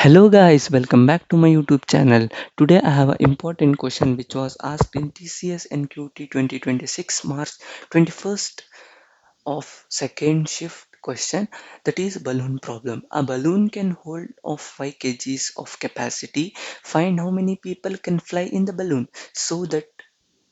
Hello guys, welcome back to my YouTube channel. Today I have an important question which was asked in TCS NQT 2026 March 21st of second shift question, that is balloon problem. A balloon can hold of 5 kgs of capacity. Find how many people can fly in the balloon so that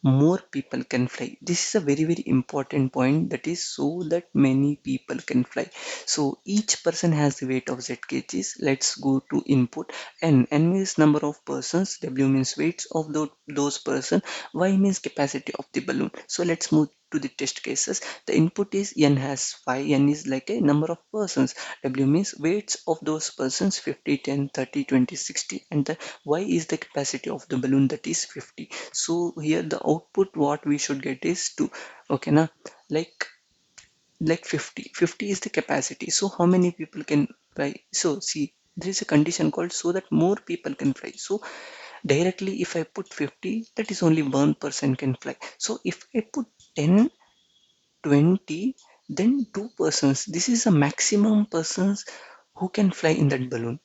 more people can fly. This is a very important point, that is so that many people can fly. So each person has the weight of z kgs. Let's go to input. N means number of persons, W means weights of those person, Y means capacity of the balloon. So let's move to the test cases. The input is N has 5. N is like a number of persons. W means weights of those persons, 50, 10, 30, 20, 60, and the Y is the capacity of the balloon, that is 50. So here the output what we should get is 2. Okay now, like 50 is the capacity. So how many people can fly? So see, there is a condition called so that more people can fly. So directly if I put 50, that is only one person can fly. So if I put 10, 20, then two persons, this is a maximum persons who can fly in that balloon.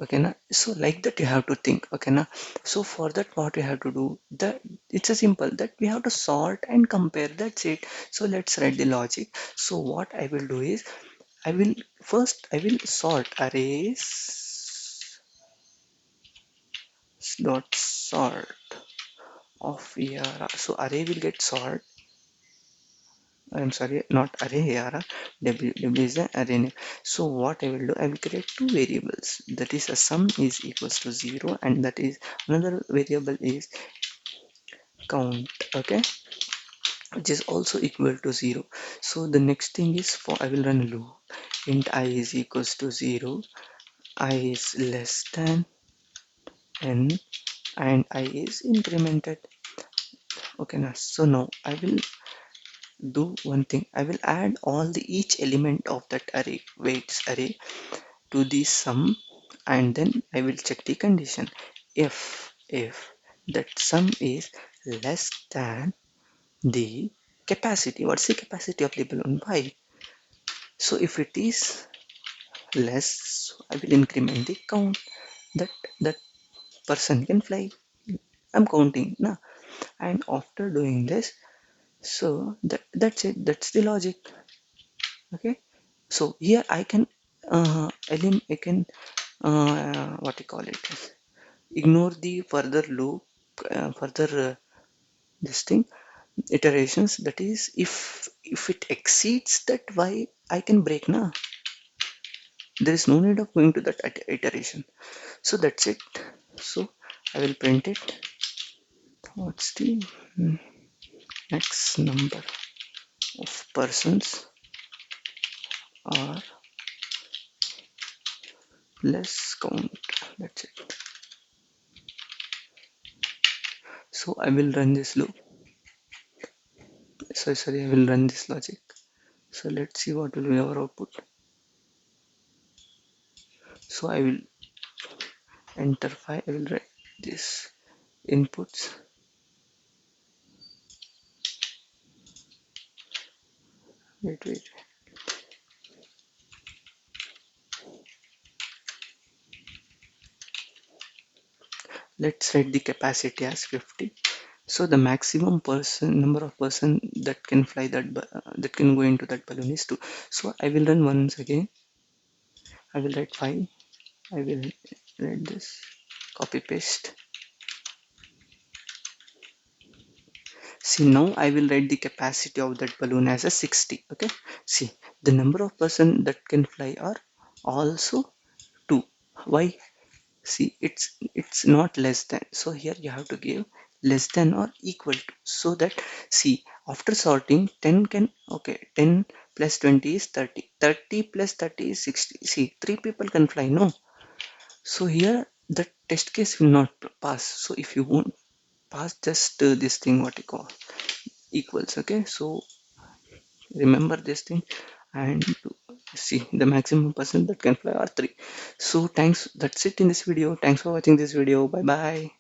Okay na, so like that you have to think. Okay na, so for that what we have to do, that it's a simple that we have to sort and compare, that's it. So let's write the logic. So what I will do is, I will sort arrays dot sort of ER. So array will get sort, I'm sorry, not array here. W is the array name. So what I will do, I will create two variables. That is a sum is equals to 0, and that is another variable is count. Okay, which is also equal to 0. So the next thing is, for I will run a loop. Int I is equals to 0, I is less than n, and I is incremented. Okay, now so now I will do one thing. I will add all the each element of that array, weights array, to the sum, and then I will check the condition. If that sum is less than the capacity, what's the capacity of the balloon? 5. So if it is less, I will increment the count, that that person can fly. I'm counting now, and after doing this, so that's it. That's the logic. Okay. So here I can I can what you call it, ignore the further loop, further this thing iterations. That is, if it exceeds that, why I can break now. There is no need of going to that iteration. So that's it. So I will print it. What's the next number of persons are less count? That's it. So I will run this loop. So sorry, I will run this logic. So let's see what will be our output. So I will enter 5. I will write this inputs. Wait. Let's set the capacity as 50. So the maximum person number of person that can fly that can go into that balloon is 2. So I will run once again. I will write 5. I will write this, copy paste. See, now I will write the capacity of that balloon as a 60. Okay, see, the number of person that can fly are also 2. Why? See, it's not less than. So here you have to give less than or equal to, so that, see, after sorting, 10 can, okay, 10 plus 20 is 30, 30 plus 30 is 60. See, 3 people can fly, no? So here the test case will not pass. So if you won't pass, just this thing what you call equals. Okay, so remember this thing, and see, the maximum person that can fly are 3. So thanks, that's it in this video. Thanks for watching this video. Bye bye.